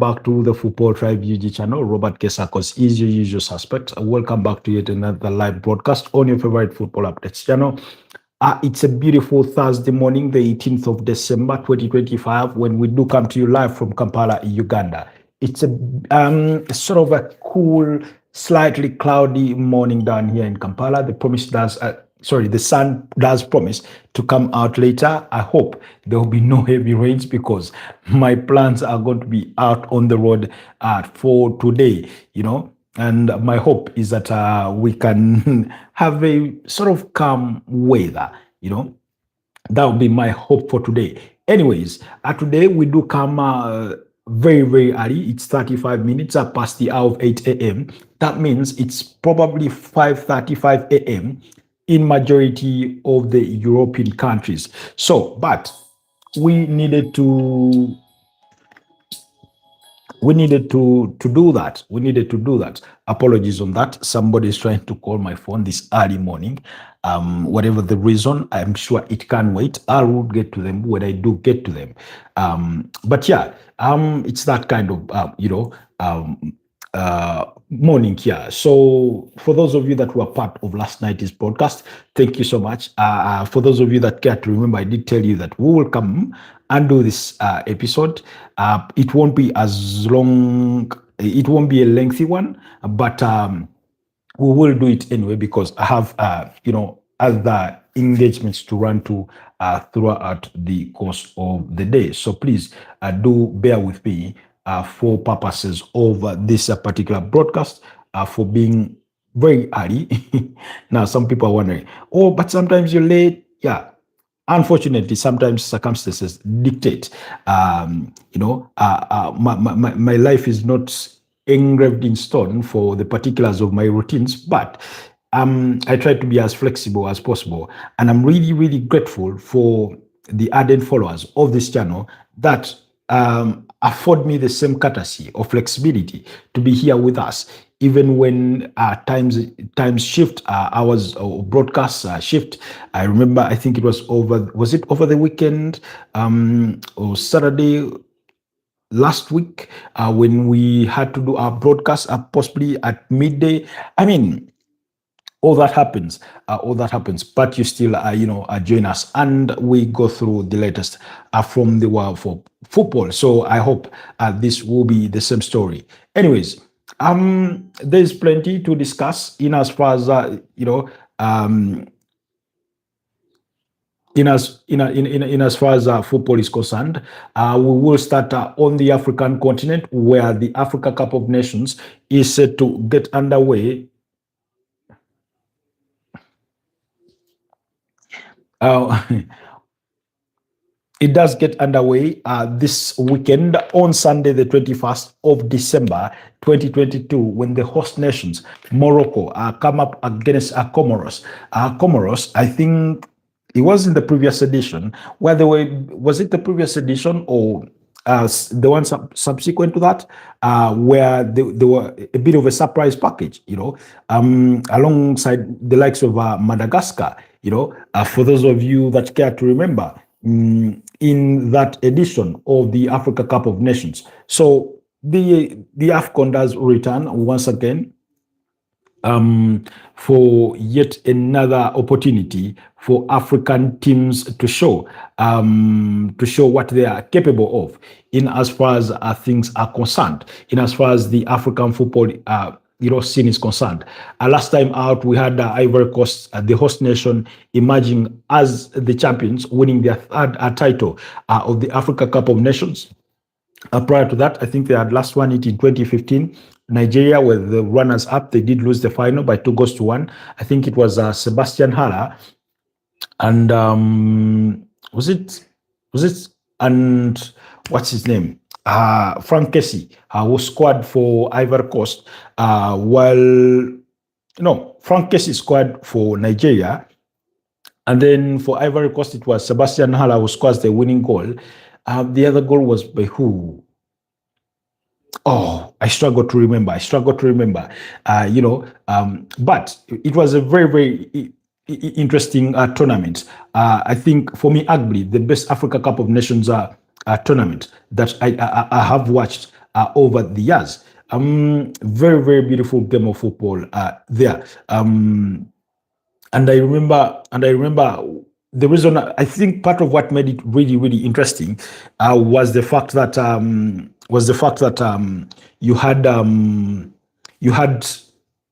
back to the Football Tribe UG channel. Robert Kesakos is your usual suspect. Welcome back to yet another live broadcast on your favorite football updates channel. It's a beautiful Thursday morning, the 18th of December 2025, when we do come to you live from Kampala, Uganda. It's a sort of a cool, slightly cloudy morning down here in Kampala. The sun does promise to come out later. I hope there will be no heavy rains because my plants are going to be out on the road for today, and my hope is that we can have a sort of calm weather, that would be my hope for today. Anyways, today we do come very, very early. It's 35 minutes past the hour of 8 a.m. That means it's probably 5:35 a.m. in majority of the European countries. But we needed to do that. We needed to do that. Apologies on that. Somebody is trying to call my phone this early morning. Whatever the reason, I'm sure it can wait. I will get to them when I do get to them. But yeah, it's that kind of morning here. So for those of you that were part of last night's broadcast, thank you so much. For those of you that care to remember, I did tell you that we will come and do this episode. It won't be as long, it won't be a lengthy one, but we will do it anyway because I have other engagements to run to throughout the course of the day. So please do bear with me for purposes of this particular broadcast, for being very early. Now, some people are wondering, oh, but sometimes you're late. Yeah. Unfortunately, sometimes circumstances dictate. My life is not engraved in stone for the particulars of my routines, but I try to be as flexible as possible. And I'm really, really grateful for the ardent followers of this channel that afford me the same courtesy or flexibility to be here with us, even when times shift, hours or broadcasts shift. I remember, I think it was over the weekend or Saturday last week when we had to do our broadcast possibly at midday. I mean, all that happens, but you still, join us and we go through the latest from the world for football. So I hope this will be the same story. Anyways, there's plenty to discuss in as far as, in as far as football is concerned. We will start on the African continent, where the Africa Cup of Nations is set to get underway. It does get underway this weekend on Sunday, the 21st of December, 2022, when the host nations, Morocco, come up against Comoros. Comoros, I think it was in the previous edition, was it the previous edition or the one subsequent to that, where they were a bit of a surprise package, alongside the likes of Madagascar, for those of you that care to remember, in that edition of the Africa Cup of Nations. So the AFCON does return once again, for yet another opportunity for African teams to show what they are capable of in as far as things are concerned, in as far as the African football scene is concerned. Last time out, we had Ivory Coast, the host nation, emerging as the champions, winning their third title of the Africa Cup of Nations. Prior to that, I think they had last won it in 2015. Nigeria were the runners-up. They did lose the final by 2-1. I think it was Sebastian Haller and was it and what's his name? Frank Kessie, who scored for Ivory Coast, Frank Kessie scored for Nigeria, and then for Ivory Coast it was Sebastian Haller who scores the winning goal. The other goal was by who? Oh, I struggle to remember. But it was a very, very interesting tournament. I think for me, arguably the best Africa Cup of Nations tournament that I have watched over the years. Very, very beautiful game of football there. And I remember the reason I think part of what made it really, really interesting was the fact that you had you had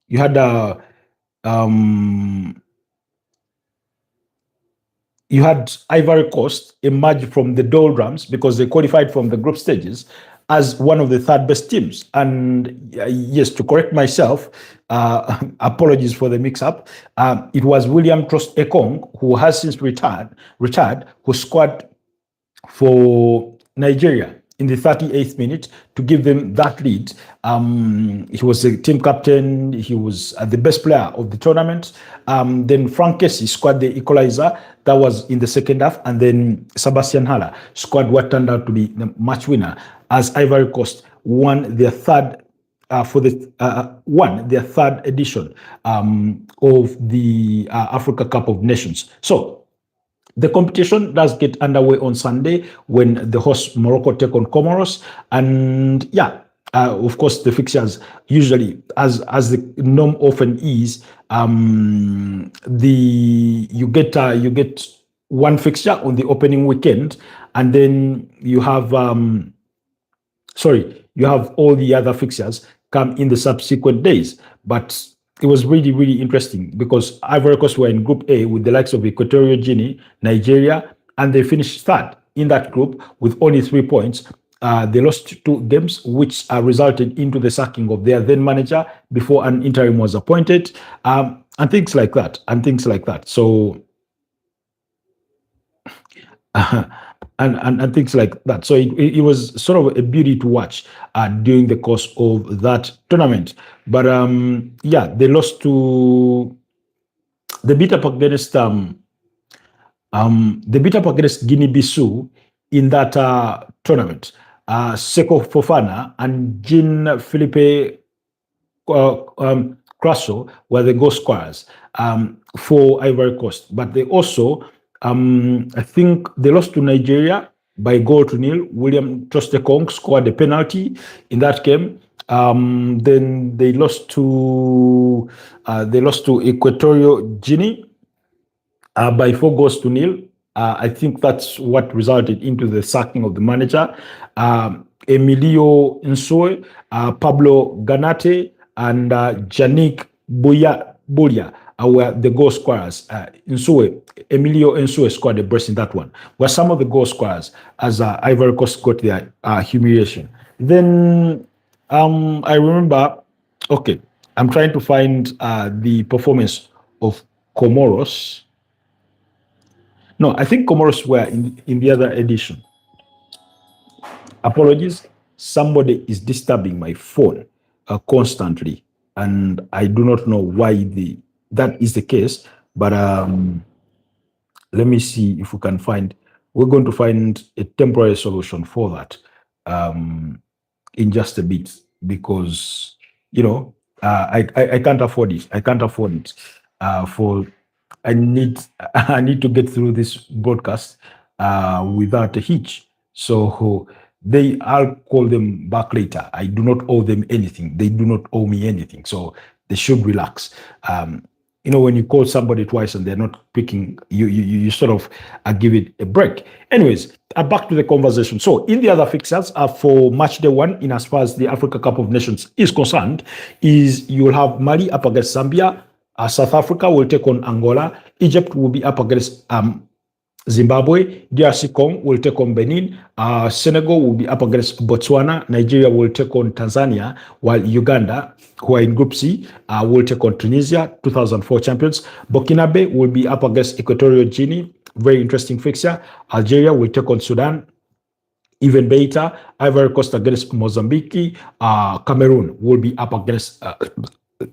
you had um, you had Ivory Coast emerge from the doldrums because they qualified from the group stages as one of the third best teams. And yes, to correct myself, apologies for the mix-up. It was William Trost Ekong, who has since retired, who scored for Nigeria in the 38th minute to give them that lead. He was the team captain. He was the best player of the tournament. Then Frank Kessie scored the equalizer. That was in the second half. And then Sebastian Haller scored what turned out to be the match winner as Ivory Coast won their third edition of the Africa Cup of Nations. So the competition does get underway on Sunday when the host Morocco take on Comoros, and of course the fixtures usually, as the norm often is, you get one fixture on the opening weekend, and then you have all the other fixtures come in the subsequent days. But it was really, really interesting because Ivory Coast were in Group A with the likes of Equatorial Guinea, Nigeria, and they finished third in that group with only 3 points. They lost 2 games, which resulted into the sacking of their then manager before an interim was appointed, and things like that. So, and things like that. So it was sort of a beauty to watch during the course of that tournament. But they lost to the beat up against Guinea-Bissau in that tournament. Seko Fofana and Jean Philippe Crasso were the goal scorers for Ivory Coast, but they also I think they lost to Nigeria by 0-0. William Trostekong scored a penalty in that game. Then they lost to Equatorial Guinea by 4-0. I think that's what resulted into the sacking of the manager. Emilio Nsue, Pablo Ganate, and Janik Buya were the goal scorers. Emilio Nsue scored a brace in that one. Were some of the goal scorers as Ivory Coast got their humiliation. Then I remember. Okay, I'm trying to find the performance of Comoros. No, I think Comoros were in the other edition. Apologies. Somebody is disturbing my phone constantly, and I do not know why that is the case. But let me see if we can find. We're going to find a temporary solution for that in just a bit, because I can't afford it. I can't afford it. I need to get through this broadcast without a hitch. So I'll call them back later. I do not owe them anything. They do not owe me anything. So they should relax. When you call somebody twice and they're not picking, you sort of give it a break. Anyways, back to the conversation. So in the other fixtures for match day 1, in as far as the Africa Cup of Nations is concerned, is you will have Mali up against Zambia. South Africa will take on Angola. Egypt will be up against Zimbabwe. DRC Congo will take on Benin. Senegal will be up against Botswana. Nigeria will take on Tanzania, while Uganda, who are in Group C, will take on Tunisia, 2004 champions. Burkinabe will be up against Equatorial Guinea. Very interesting fixture. Algeria will take on Sudan. Even better, Ivory Coast against Mozambique. Cameroon will be up against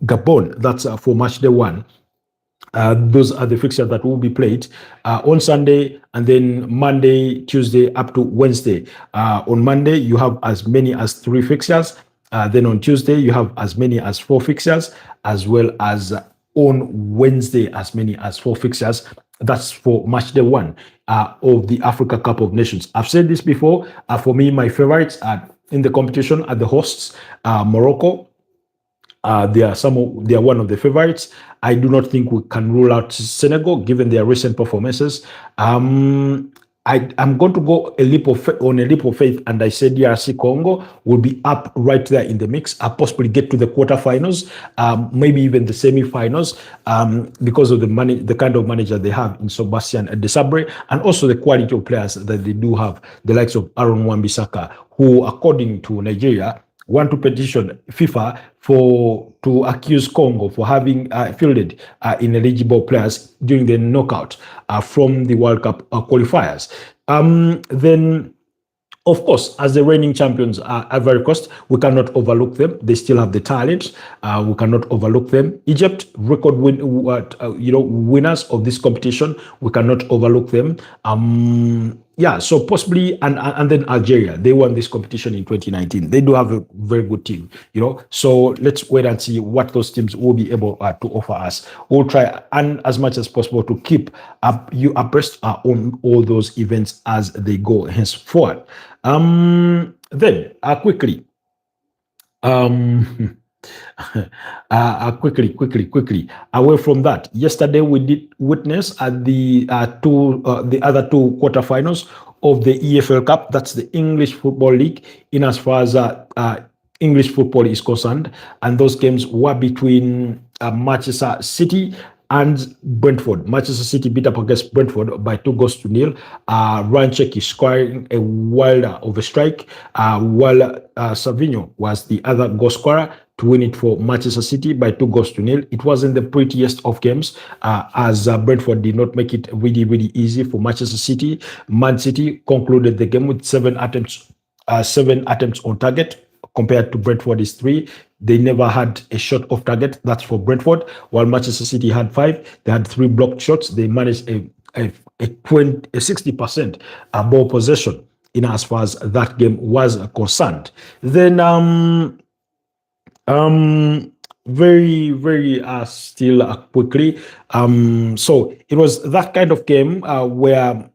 Gabon. That's for match day 1. Those are the fixtures that will be played on Sunday, and then Monday, Tuesday, up to Wednesday. On Monday, you have as many as 3 fixtures. Then on Tuesday, you have as many as 4 fixtures, as well as on Wednesday, as many as 4 fixtures. That's for match day 1 of the Africa Cup of Nations. I've said this before. For me, my favorites are in the competition are the hosts, Morocco. They are one of the favorites. I do not think we can rule out Senegal given their recent performances. Um, I'm going to go on a leap of faith, and I said DRC Congo will be up right there in the mix. Possibly get to the quarterfinals, maybe even the semi-finals, because of the kind of manager they have in Sebastian Desabre, and also the quality of players that they do have, the likes of Aaron Wan-Bissaka, who, according to Nigeria, want to petition FIFA to accuse Congo for having fielded ineligible players during the knockout from the World Cup qualifiers. Then, of course, as the reigning champions are Ivory Coast, we cannot overlook them. They still have the talent. We cannot overlook them. Egypt, winners of this competition. We cannot overlook them. So possibly, and then Algeria, they won this competition in 2019. They do have a very good team, So let's wait and see what those teams will be able to offer us. We'll try and as much as possible to keep you abreast on all those events as they go henceforward. Then quickly. Quickly. Away from that, yesterday we did witness the other two quarterfinals of the EFL Cup. That's the English Football League, in as far as English football is concerned, and those games were between Manchester City and Brentford. Manchester City beat up against Brentford by 2-0. Ranchek is scoring a wilder of a strike, while Savinho was the other goal scorer to win it for Manchester City by 2-0. It wasn't the prettiest of games, as Brentford did not make it really, really easy for Manchester City. Man City concluded the game with 7 attempts on target, compared to Brentford's 3. They never had a shot off target. That's for Brentford. While Manchester City had 5, they had 3 blocked shots. They managed a 60% ball possession in as far as that game was concerned. Then very, very still quickly. So it was that kind of game where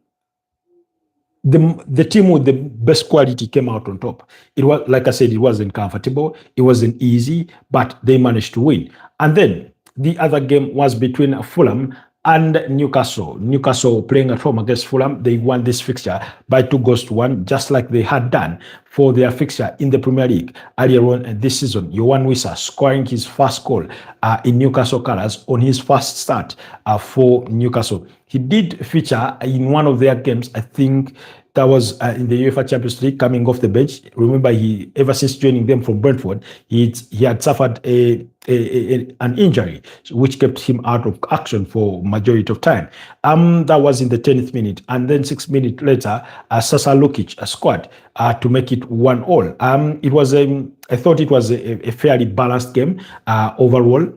the team with the best quality came out on top. It was, like I said, it wasn't comfortable, it wasn't easy, but they managed to win. And then the other game was between Fulham and Newcastle. Newcastle playing at home against Fulham, they won this fixture by 2-1, just like they had done for their fixture in the Premier League earlier on this season. Yohan Wissa scoring his first goal in Newcastle colours on his first start for Newcastle. He did feature in one of their games, I think that was in the UEFA Champions League, coming off the bench. Remember, ever since joining them from Brentford, he had suffered an injury, which kept him out of action for majority of time. That was in the 10th minute, and then 6 minutes later, Sasa Lukic scored to make it 1-1. I thought it was a fairly balanced game overall.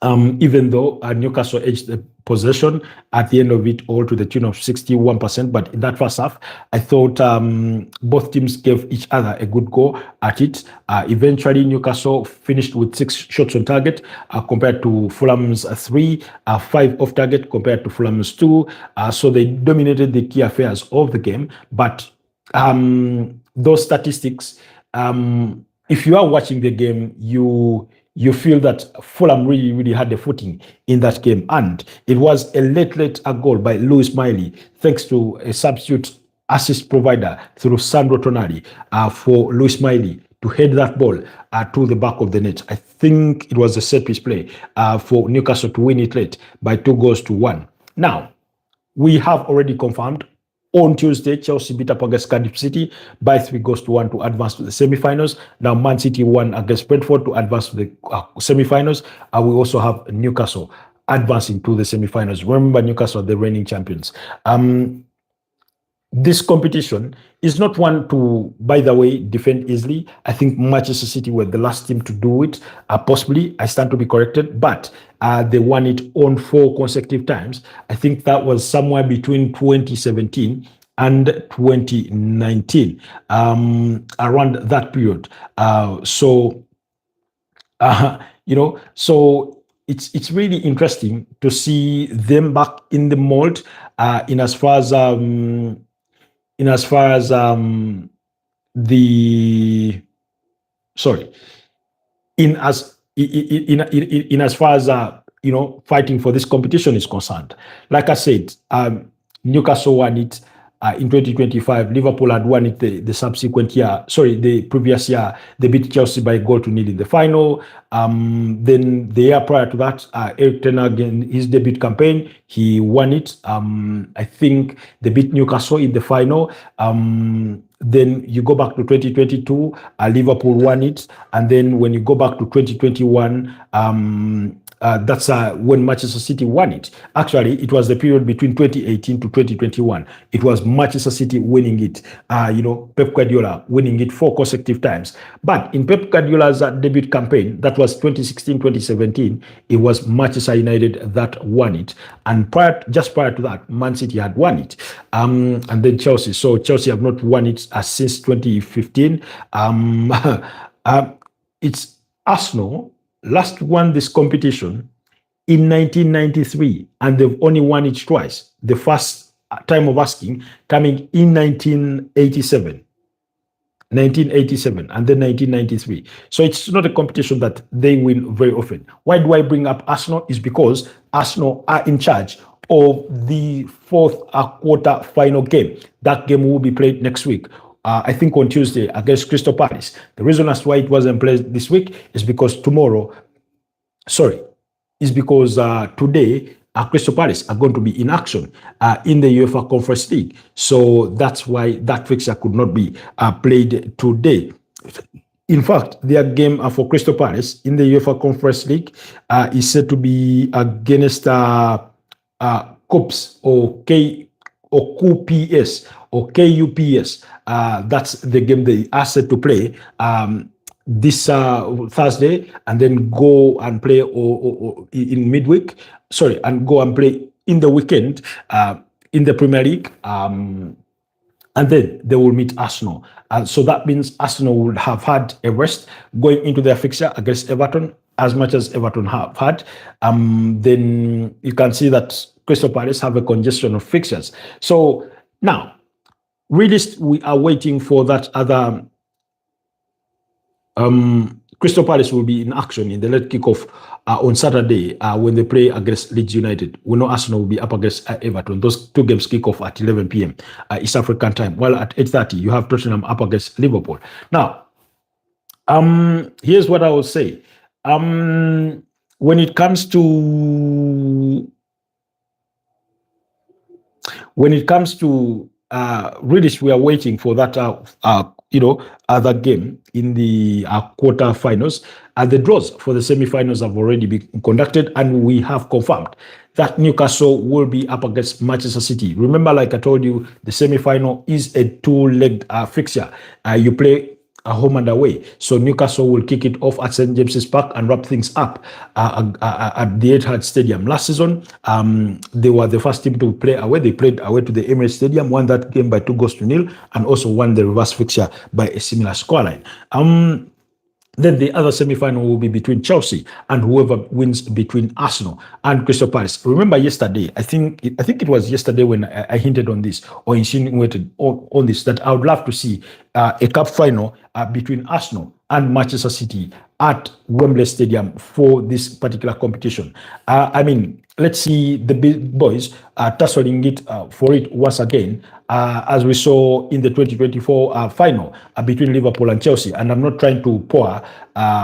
Even though Newcastle edged the possession at the end of it all to the tune of 61%. But in that first half, I thought both teams gave each other a good go at it. Eventually, Newcastle finished with 6 shots on target compared to Fulham's 3, 5 off target compared to Fulham's 2. So they dominated the key affairs of the game. But those statistics, if you are watching the game, you feel that Fulham really, really had the footing in that game. And it was a late goal by Lewis Miley, thanks to a substitute assist provider through Sandro Tonali for Lewis Miley to head that ball to the back of the net. I think it was a set-piece play for Newcastle to win it late by 2-1. Now, we have already confirmed on Tuesday, Chelsea beat up against Cardiff City by 3-1 to advance to the semi-finals. Now, Man City won against Brentford to advance to the semi-finals. We also have Newcastle advancing to the semi-finals. Remember, Newcastle are the reigning champions. This competition is not one to, by the way, defend easily. I think Manchester City were the last team to do it. Possibly, I stand to be corrected, but they won it on 4 consecutive times. I think that was somewhere between 2017 and 2019, around that period. So it's really interesting to see them back in the mold in as far as the sorry in as far as fighting for this competition is concerned. Like I said, Newcastle won it in 2025. Liverpool had won it the subsequent year. Sorry, the previous year they beat Chelsea by a goal to nil in the final. Then the year prior to that, Eric Ten Hag in his debut campaign, he won it. I think they beat Newcastle in the final. Then you go back to 2022, Liverpool won it. And then when you go back to 2021, that's when Manchester City won it. Actually, it was the period between 2018 to 2021. It was Manchester City winning it. Pep Guardiola winning it 4 consecutive times. But in Pep Guardiola's debut campaign, that was 2016-2017, it was Manchester United that won it. And just prior to that, Man City had won it. And then Chelsea. So Chelsea have not won it since 2015. It's Arsenal last won this competition in 1993, and they've only won it twice. The first time of asking coming in 1987, and then 1993. So it's not a competition that they win very often. Why do I bring up Arsenal? Is because Arsenal are in charge of the 4th quarter final game. That game will be played next week. I think on Tuesday against Crystal Palace. The reason as to why it wasn't played this week is because today, Crystal Palace are going to be in action in the UEFA Conference League. So that's why that fixture could not be played today. In fact, their game for Crystal Palace in the UEFA Conference League is said to be against Cups or QPS or KUPS. That's the game they are set to play this Thursday, and then go and play in midweek. Sorry, and go and play in the weekend in the Premier League. And then they will meet Arsenal. So that means Arsenal would have had a rest going into their fixture against Everton, as much as Everton have had. Then you can see that Crystal Palace have a congestion of fixtures. So now, really, we are waiting for that other. Crystal Palace will be in action in the late kickoff on Saturday when they play against Leeds United. We know Arsenal will be up against Everton. Those 2 games kick off at 11 p.m. East African time. While at 8:30, you have Tottenham up against Liverpool. Now, here's what I will say. When it comes to really, we are waiting for that other game in the quarterfinals. The draws for the semi-finals have already been conducted, and we have confirmed that Newcastle will be up against Manchester City. Remember, like I told you, the semi-final is a 2-legged fixture. You play home and away. So Newcastle will kick it off at St. James's Park and wrap things up at the Etihad Stadium. Last season, they were the first team to play away. They played away to the Emirates Stadium, won that game by 2-0, and also won the reverse fixture by a similar scoreline. Then the other semi-final will be between Chelsea and whoever wins between Arsenal and Crystal Palace. Remember yesterday, I think it was yesterday when I hinted on this or insinuated on this, that I would love to see a cup final between Arsenal and Manchester City at Wembley Stadium for this particular competition. Let's see the big boys tussling it for it once again, as we saw in the 2024 final between Liverpool and Chelsea. And I'm not trying to pour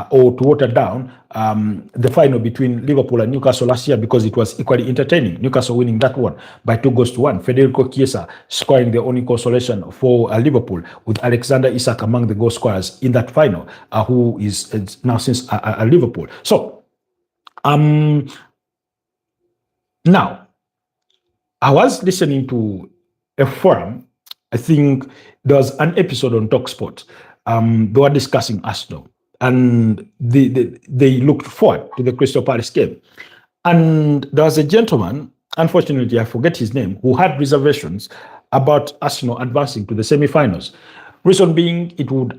or to water down the final between Liverpool and Newcastle last year, because it was equally entertaining. Newcastle winning that one by 2-1. Federico Chiesa scoring the only consolation for Liverpool, with Alexander Isak among the goal scorers in that final, who is now since Liverpool. So, now, I was listening to a forum. I think there was an episode on TalkSport. They were discussing Arsenal, and they looked forward to the Crystal Palace game. And there was a gentleman, unfortunately I forget his name, who had reservations about Arsenal advancing to the semi-finals. Reason being, it would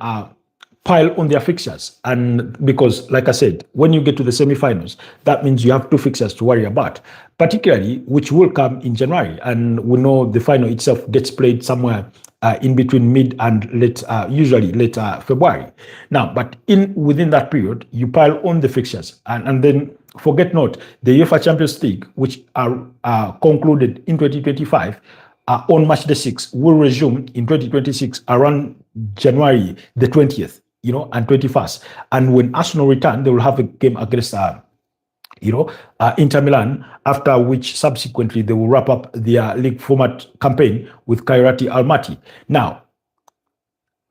pile on their fixtures. And because, like I said, when you get to the semi-finals, that means you have two fixtures to worry about, particularly which will come in January. And we know the final itself gets played somewhere in between mid and late, usually late February. Now, but within that period, you pile on the fixtures, and then forget not the UEFA Champions League, which are concluded in 2025. On March the 6th, will resume in 2026 around January the 20th, and 21st. And when Arsenal return, they will have a game against, Inter Milan, after which subsequently they will wrap up their league format campaign with Kairat Almaty. Now,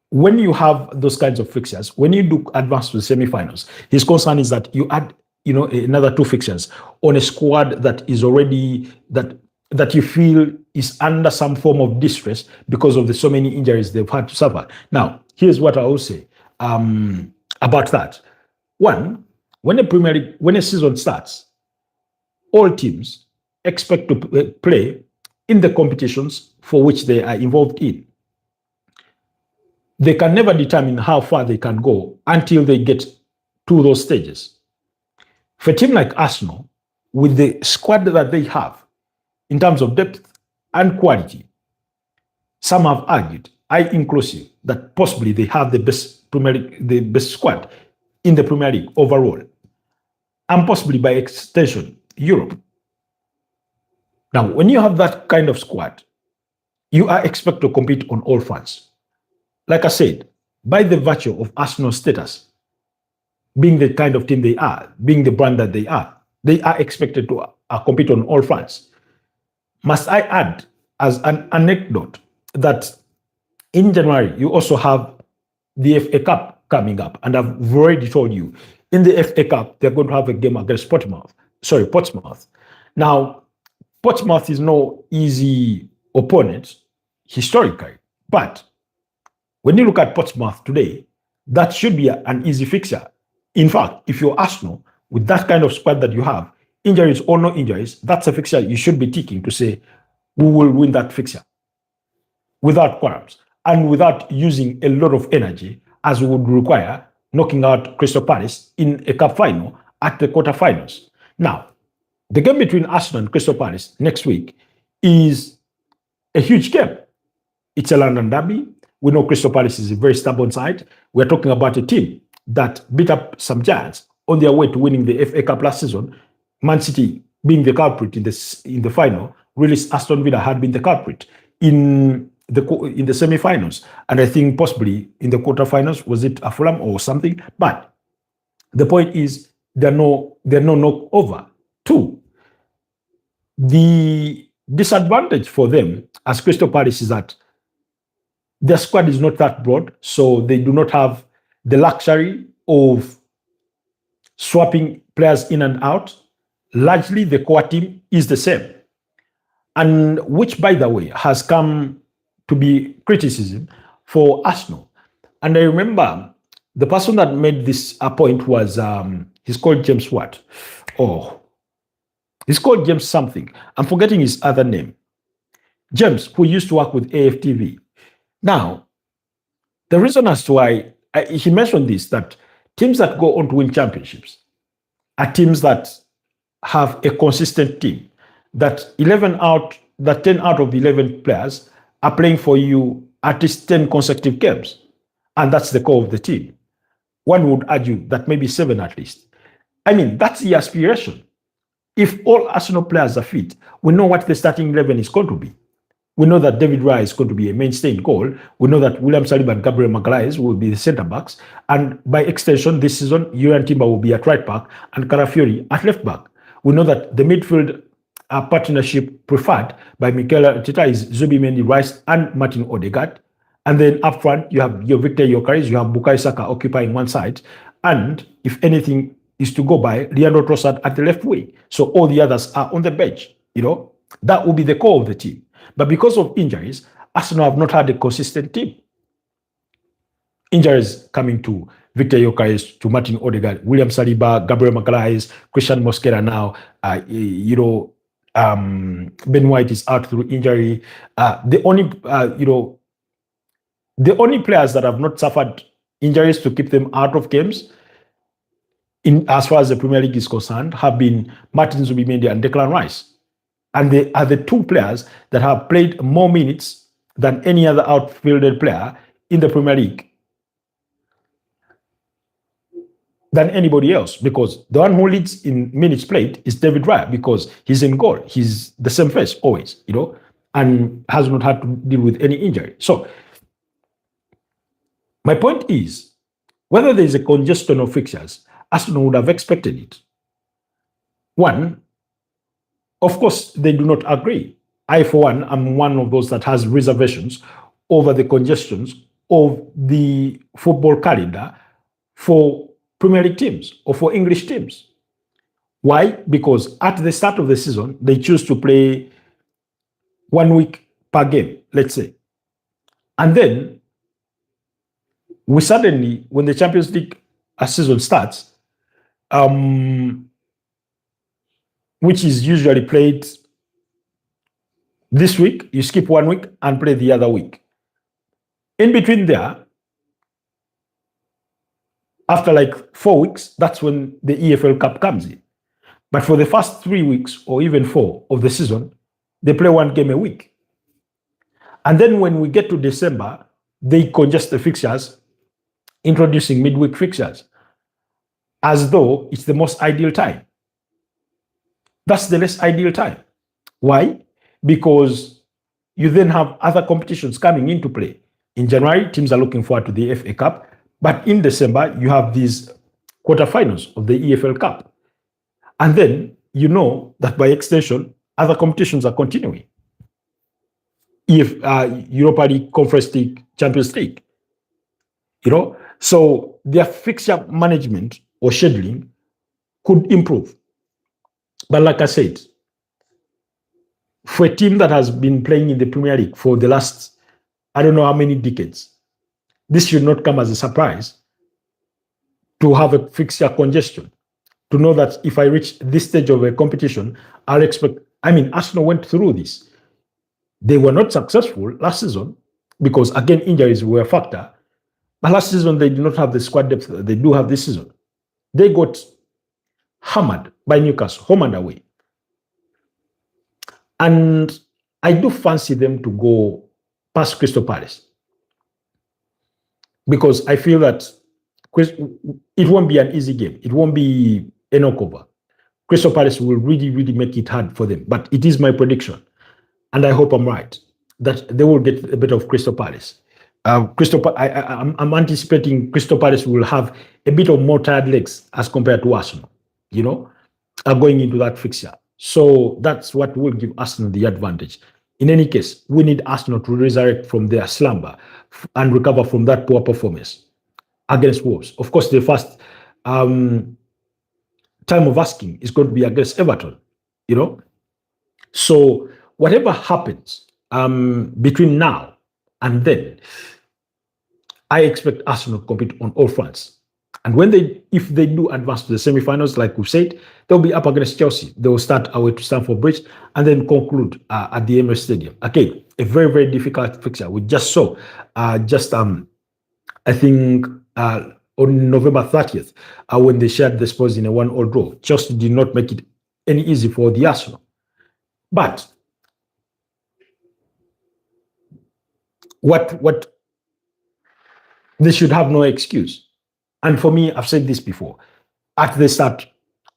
when you have those kinds of fixtures, when you do advance to the semi-finals, his concern is that you add, another two fixtures on a squad that is already, that you feel is under some form of distress because of the so many injuries they've had to suffer. Now, here's what I will say about that. One, when a season starts, all teams expect to play in the competitions for which they are involved in. They can never determine how far they can go until they get to those stages. For a team like Arsenal, with the squad that they have, in terms of depth and quality, some have argued, I inclusive, that possibly they have the best squad in the Premier League overall, and possibly by extension, Europe. Now, when you have that kind of squad, you are expected to compete on all fronts. Like I said, by the virtue of Arsenal's status, being the kind of team they are, being the brand that they are expected to compete on all fronts. Must I add, as an anecdote, that in January, you also have the FA Cup coming up. And I've already told you, in the FA Cup, they're going to have a game against Portsmouth. Now, Portsmouth is no easy opponent historically, but when you look at Portsmouth today, that should be an easy fixture. In fact, if you're Arsenal, with that kind of squad that you have, injuries or no injuries, that's a fixture you should be ticking to say, we will win that fixture without qualms and without using a lot of energy, as would require knocking out Crystal Palace in a cup final at the quarterfinals. Now, the game between Arsenal and Crystal Palace next week is a huge game. It's a London derby. We know Crystal Palace is a very stubborn side. We're talking about a team that beat up some giants on their way to winning the FA Cup last season. Man City being the culprit in the final, really Aston Villa had been the culprit in the semi-finals, and I think possibly in the quarterfinals, was it a Fulham or something? But the point is, they're no knockover. Two, the disadvantage for them as Crystal Palace is that their squad is not that broad, so they do not have the luxury of swapping players in and out. Largely, the core team is the same, and which, by the way, has come to be criticism for Arsenal. And I remember the person that made this point was, he's called James what? He's called James something. I'm forgetting his other name. James, who used to work with AFTV. Now, the reason as to why he mentioned this, that teams that go on to win championships are teams that have a consistent team, that 10 out of the 11 players are playing for you at least 10 consecutive games. And that's the core of the team. One would argue that maybe 7 at least. I mean, that's the aspiration. If all Arsenal players are fit, we know what the starting 11 is going to be. We know that David Raya is going to be a mainstay in goal. We know that William Saliba and Gabriel Magalhaes will be the centre backs. And by extension, this season, Yurian Timber will be at right back and Calafiori at left back. We know that the midfield partnership preferred by Mikel Arteta is Zubimendi, Rice, and Martin Odegaard. And then up front, you have your Victor Gyökeres, you have Bukayo Saka occupying one side. And if anything is to go by, Leandro Trossard at the left wing. So all the others are on the bench. That will be the core of the team. But because of injuries, Arsenal have not had a consistent team. Injuries coming to Victor Gyökeres, to Martin Odegaard, William Saliba, Gabriel Magalhaes, Christian Mosquera now. Ben White is out through injury. The only players that have not suffered injuries to keep them out of games, in as far as the Premier League is concerned, have been Martin Zubimendi and Declan Rice. And they are the two players that have played more minutes than any other outfielded player in the Premier League than anybody else, because the one who leads in minutes played is David Raya, because he's in goal. He's the same face always, and has not had to deal with any injury. So my point is, whether there is a congestion of fixtures, Arsenal would have expected it. One, of course, they do not agree. I, for one, am one of those that has reservations over the congestions of the football calendar for Premier League teams or for English teams. Why? Because at the start of the season, they choose to play 1 week per game, let's say. And then we suddenly, when the Champions League season starts, which is usually played this week, you skip 1 week and play the other week. In between there, after like 4 weeks, that's when the EFL Cup comes in. But for the first 3 weeks or even 4 of the season, they play 1 game a week. And then when we get to December, they congest the fixtures, introducing midweek fixtures, as though it's the most ideal time. That's the less ideal time. Why? Because you then have other competitions coming into play. In January, teams are looking forward to the FA Cup. But in December, you have these quarterfinals of the EFL Cup. And then you know that by extension, other competitions are continuing. Europa League, Conference League, Champions League. So their fixture management or scheduling could improve. But like I said, for a team that has been playing in the Premier League for the last, I don't know how many decades, this should not come as a surprise to have a fixture congestion, to know that if I reach this stage of a competition, I'll expect, Arsenal went through this. They were not successful last season because, again, injuries were a factor. But last season, they did not have the squad depth that they do have this season. They got hammered by Newcastle, home and away. And I do fancy them to go past Crystal Palace, because I feel that it won't be an easy game. It won't be a knockover. Crystal Palace will really, really make it hard for them. But it is my prediction, and I hope I'm right, that they will get a bit of Crystal Palace. I'm anticipating Crystal Palace will have a bit of more tired legs as compared to Arsenal, going into that fixture. So that's what will give Arsenal the advantage. In any case, we need Arsenal to resurrect from their slumber and recover from that poor performance against Wolves. Of course, the first time of asking is going to be against Everton, So whatever happens between now and then, I expect Arsenal to compete on all fronts. And if they do advance to the semi-finals, like we said, they'll be up against Chelsea. They will start away to Stamford Bridge and then conclude at the Emirates Stadium. Again, a very, very difficult fixture. We just saw, I think, on November 30th, when they shared the Spurs in a 1-1 draw. Chelsea did not make it any easy for the Arsenal. But what they should have no excuse. And for me, I've said this before, at the start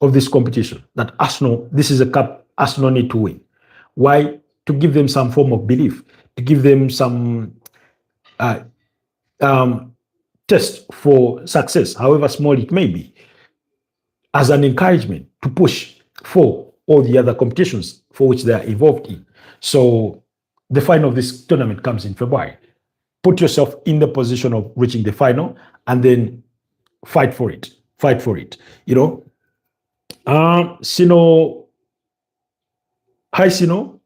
of this competition, that Arsenal, this is a cup Arsenal need to win. Why? To give them some form of belief, to give them some test for success, however small it may be, as an encouragement to push for all the other competitions for which they are involved in. So the final of this tournament comes in February. Put yourself in the position of reaching the final and then fight for it. Sino, hi Sino,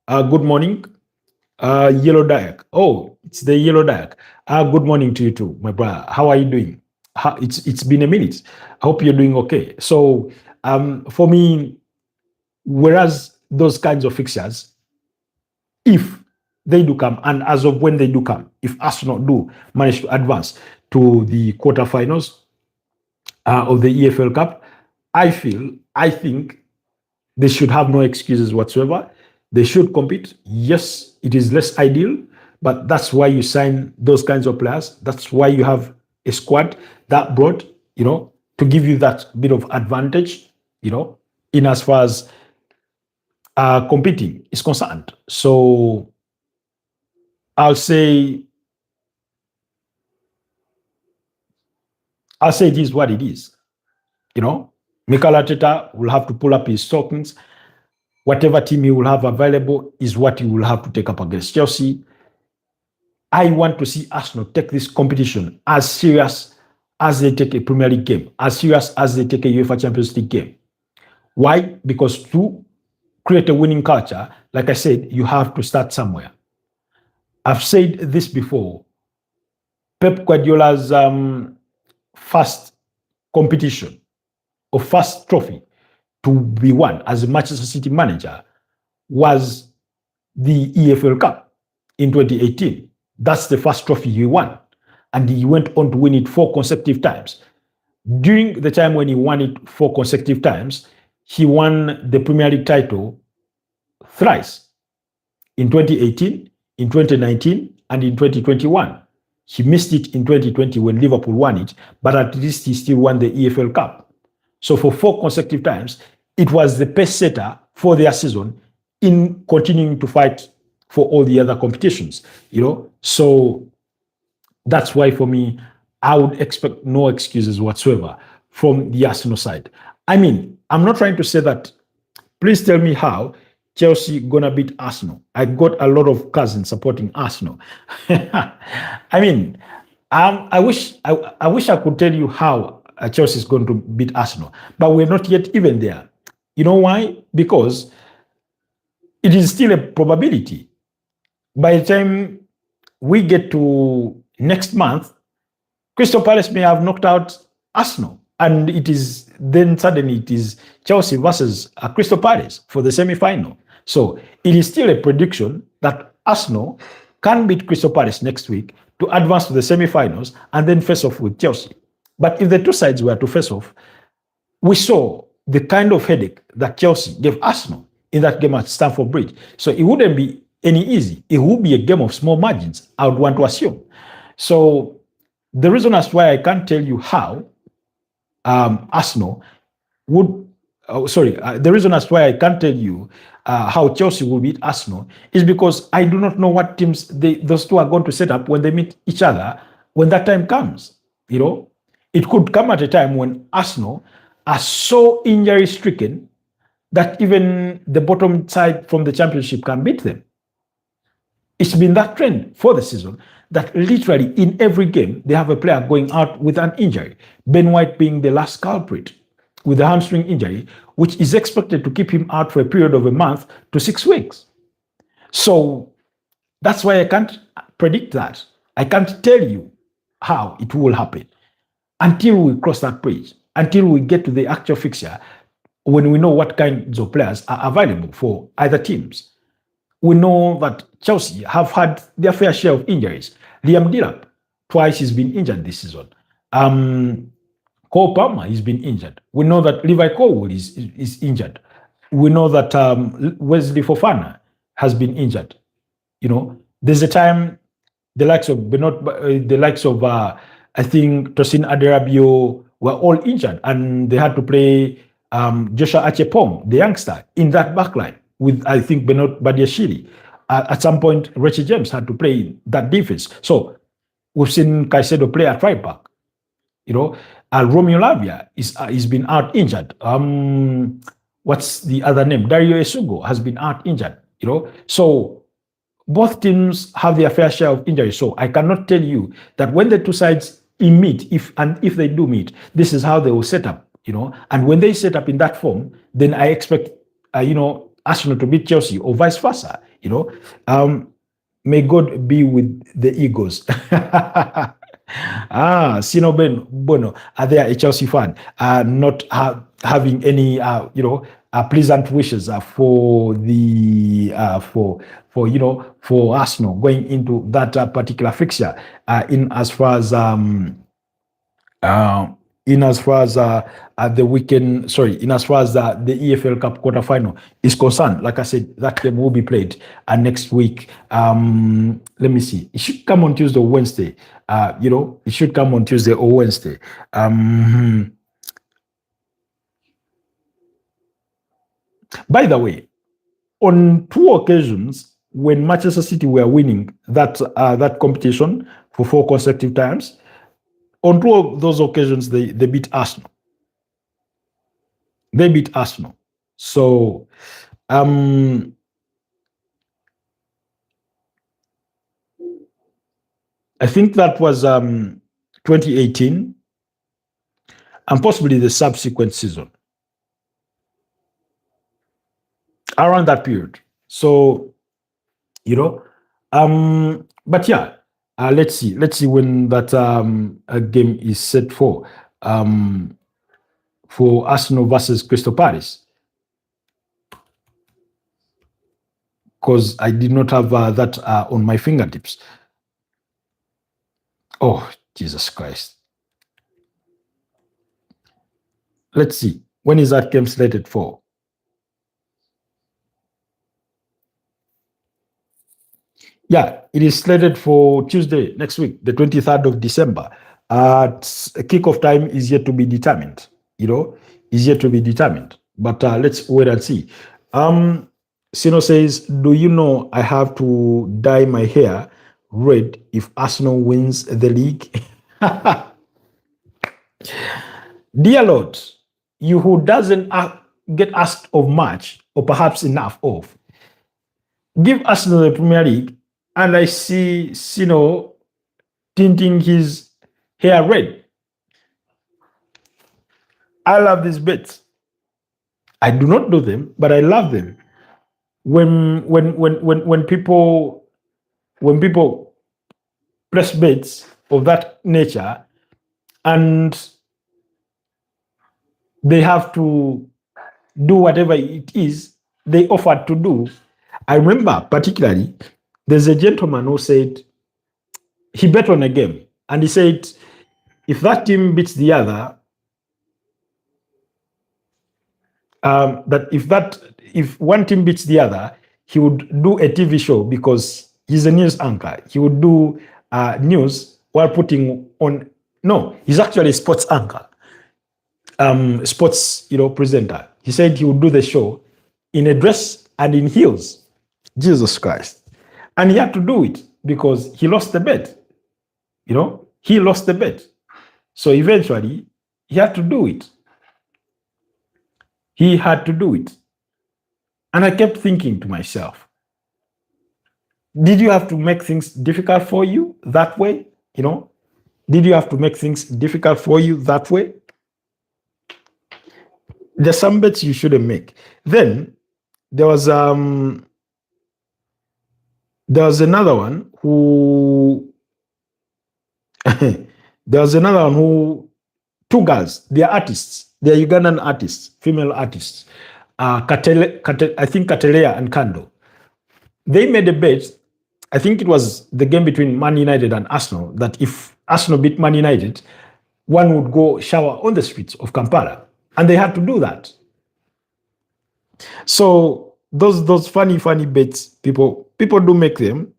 good morning. Yellow Dayak. Oh, it's the Yellow Dayak. Good morning to you too, my brother. How are you doing? It's been a minute. I hope you're doing okay. So for me, whereas those kinds of fixtures, if they do come, and as of when they do come, if Arsenal do manage to advance to the quarterfinals of the EFL Cup. I think they should have no excuses whatsoever. They should compete. Yes, it is less ideal, but that's why you sign those kinds of players. That's why you have a squad that broad, to give you that bit of advantage, in as far as competing is concerned. So I'll say it is what it is. Mikel Arteta will have to pull up his stockings. Whatever team he will have available is what he will have to take up against Chelsea. I want to see Arsenal take this competition as serious as they take a Premier League game, as serious as they take a UEFA Champions League game. Why? Because to create a winning culture, like I said, you have to start somewhere. I've said this before. Pep Guardiola's first competition or first trophy to be won as a Manchester City manager was the EFL Cup in 2018. That's the first trophy he won. And he went on to win it 4 consecutive times. During the time when he won it 4 consecutive times, he won the Premier League title thrice. In 2018, in 2019, and in 2021. He missed it in 2020 when Liverpool won it, but at least he still won the EFL Cup. So for 4 consecutive times, it was the pace setter for their season in continuing to fight for all the other competitions, So that's why for me, I would expect no excuses whatsoever from the Arsenal side. I mean, I'm not trying to say that, please tell me how Chelsea gonna beat Arsenal. I got a lot of cousins supporting Arsenal. I mean, I wish I could tell you how Chelsea is going to beat Arsenal, but we're not yet even there. You know why? Because it is still a probability. By the time we get to next month, Crystal Palace may have knocked out Arsenal, and it is Chelsea versus Crystal Palace for the semi-final. So it is still a prediction that Arsenal can beat Crystal Palace next week to advance to the semi-finals and then face off with Chelsea. But if the two sides were to face off, we saw the kind of headache that Chelsea gave Arsenal in that game at Stamford Bridge. So it wouldn't be any easy. It would be a game of small margins, I would want to assume. So the reason as why I can't tell you how Arsenal would, the reason as why I can't tell you how Chelsea will beat Arsenal is because I do not know what teams those two are going to set up when they meet each other when that time comes. It could come at a time when Arsenal are so injury stricken that even the bottom side from the championship can beat them. It's been that trend for the season that literally in every game, they have a player going out with an injury. Ben White being the last culprit with a hamstring injury, which is expected to keep him out for a period of a month to 6 weeks. So that's why I can't predict that. I can't tell you how it will happen until we cross that bridge, until we get to the actual fixture, when we know what kinds of players are available for either teams. We know that Chelsea have had their fair share of injuries. Liam Delap, twice he's been injured this season. Cole Palmer has been injured. We know that Levi Colwill is injured. We know that Wesley Fofana has been injured. There's a time the likes of I think Tosin Aderabio were all injured, and they had to play Joshua Achepong, the youngster, in that backline with, I think, Bernard Badiashile. At some point, Richie James had to play that defense. So we've seen Caicedo play at right back. Romeo Lavia is been out injured. What's the other name? Dario Esugo has been out injured. So both teams have their fair share of injuries. So I cannot tell you that when the two sides meet, if they do meet, this is how they will set up. And when they set up in that form, then I expect Arsenal to beat Chelsea or vice versa. May God be with the Eagles. Sino Bono, are there a Chelsea fan? Not having any, pleasant wishes for the for Arsenal going into that particular fixture. In as far as Uh, in as far as the weekend, sorry, in as far as the EFL Cup quarterfinal is concerned, like I said, that game will be played next week. Let me see. It should come on Tuesday or Wednesday. It should come on Tuesday or Wednesday. By the way, on two occasions when Manchester City were winning that competition for 4 consecutive times, on two of those occasions they beat Arsenal. They beat Arsenal. So I think that was 2018 and possibly the subsequent season around that period. So but yeah, let's see when that game is set for Arsenal versus Crystal Palace, because I did not have that on my fingertips. Oh, Jesus Christ. Let's see. When is that game slated for? Yeah, it is slated for Tuesday next week, the 23rd of December. Kickoff time is yet to be determined. Is yet to be determined. But let's wait and see. Sino says, do you know I have to dye my hair red if Arsenal wins the league? Dear Lord, you who doesn't get asked of much, or perhaps enough of, give Arsenal the Premier League, and I see Sino tinting his hair red. I love these bits. I do not do them, but I love them. When people place bets of that nature and they have to do whatever it is they offered to do. I remember particularly there's a gentleman who said he bet on a game and he said if that team beats the other, if one team beats the other, he would do a TV show because he's a news anchor. He would do news while putting on. No, he's actually a sports anchor, sports presenter. He said he would do the show in a dress and in heels. Jesus Christ. And he had to do it because he lost the bet. He lost the bet. So eventually, he had to do it. He had to do it. And I kept thinking to myself, did you have to make things difficult for you that way? Did you have to make things difficult for you that way? There's some bets you shouldn't make. Then there was another one who two girls, they're artists, they're Ugandan artists, female artists, I think Katelea and Kando. They made a bet, I think it was the game between Man United and Arsenal, that if Arsenal beat Man United, one would go shower on the streets of Kampala. And they had to do that. So those funny bets, people do make them.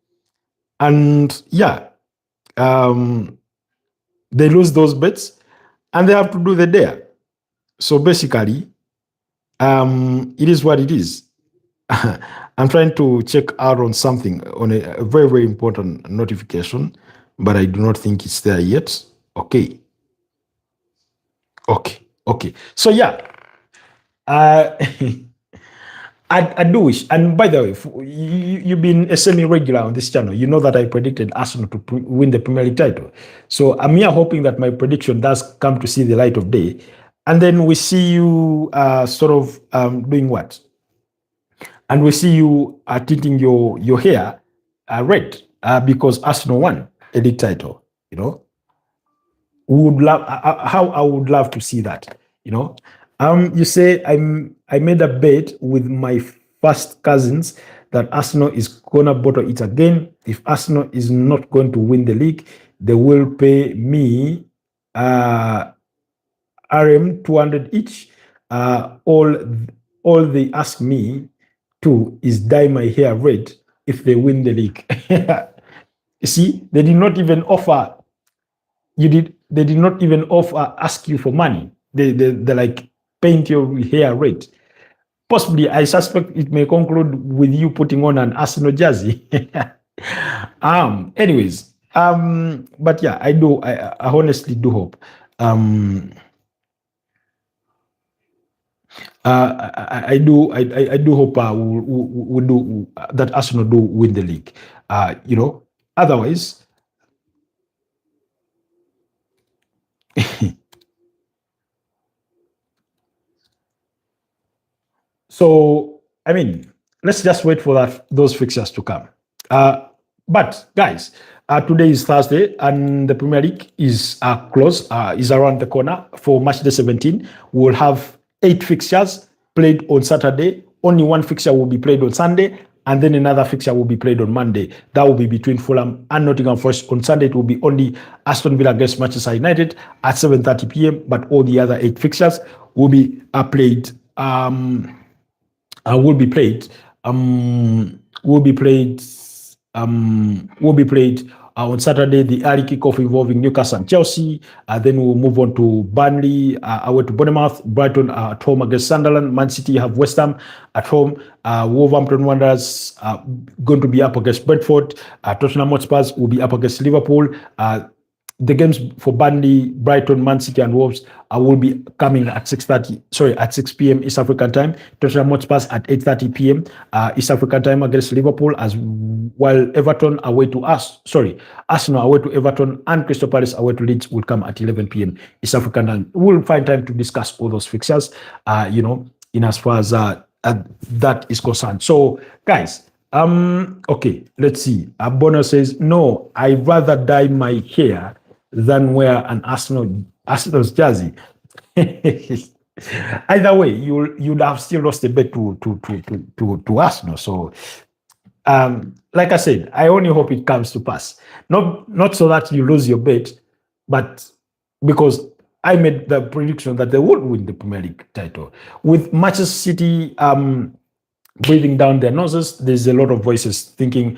And yeah, they lose those bets and they have to do the dare. So basically, it is what it is. I'm trying to check out on something, on a very, very important notification, but I do not think it's there yet. Okay. So yeah, I do wish. And by the way, you've been a semi-regular on this channel. You know that I predicted Arsenal to win the Premier League title. So I'm here hoping that my prediction does come to see the light of day. And then we see you doing what? And we see you tinting your hair red because Arsenal won a league title. How I would love to see that. You say I made a bet with my first cousins that Arsenal is gonna bottle it again. If Arsenal is not going to win the league, they will pay me uh, RM 200 each. All they ask me to is dye my hair red if they win the league. You see, they did not even offer they did not even offer ask you for money. They like paint your hair red. Possibly, I suspect it may conclude with you putting on an Arsenal jersey. Anyways, but yeah, I honestly do hope. Um, I do hope we'll do that. Arsenal do win the league. Otherwise, so I mean, let's just wait for those fixtures to come. But guys, today is Thursday, and the Premier League is close. Is around the corner for match day 17. We'll have 8 fixtures played on Saturday. Only one fixture will be played on Sunday, and then another fixture will be played on Monday. That will be between Fulham and Nottingham Forest. On Sunday, it will be only Aston Villa against Manchester United at 7:30 p.m. But all the other 8 fixtures will be played. Will be played. Will be played. Will be played on Saturday. The early kickoff involving Newcastle and Chelsea. Then we'll move on to Burnley away to Bournemouth. Brighton at home against Sunderland. Man City have West Ham at home. Wolverhampton Wanderers going to be up against Brentford. Tottenham Hotspurs will be up against Liverpool. The games for Burnley, Brighton, Man City, and Wolves will be coming at 6 p.m. East African time. Tottenham Hotspurs at 8:30 p.m. East African time against Liverpool, as while Everton away to Arsenal away to Everton, and Crystal Palace away to Leeds will come at 11 p.m. East African time. We'll find time to discuss all those fixtures, in as far as that is concerned. So, guys. Okay, let's see. Bono says, no, I'd rather dye my hair than wear an Arsenal's jersey. Either way, you'd have still lost a bet to Arsenal. So, like I said, I only hope it comes to pass. Not so that you lose your bet, but because I made the prediction that they would win the Premier League title. With Manchester City breathing down their noses, there's a lot of voices thinking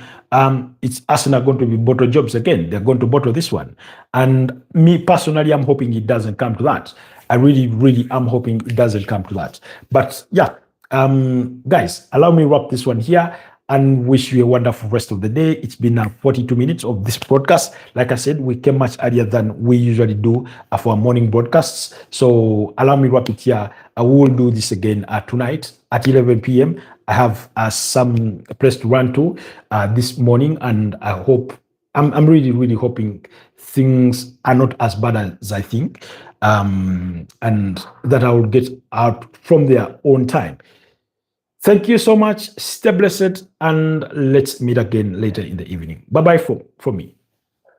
it's Arsenal going to be bottle jobs again. They're going to bottle this one. And me personally, I'm hoping it doesn't come to that. I really, really am hoping it doesn't come to that. But yeah, guys, allow me to wrap this one here and wish you a wonderful rest of the day. It's been 42 minutes of this broadcast. Like I said, we came much earlier than we usually do for our morning broadcasts. So allow me to wrap it here. I will do this again tonight at 11 p.m. I have some place to run to this morning, and I hope, I'm really, really hoping things are not as bad as I think, and that I will get out from their own time. Thank you so much. Stay blessed, and let's meet again later in the evening. Bye-bye from me.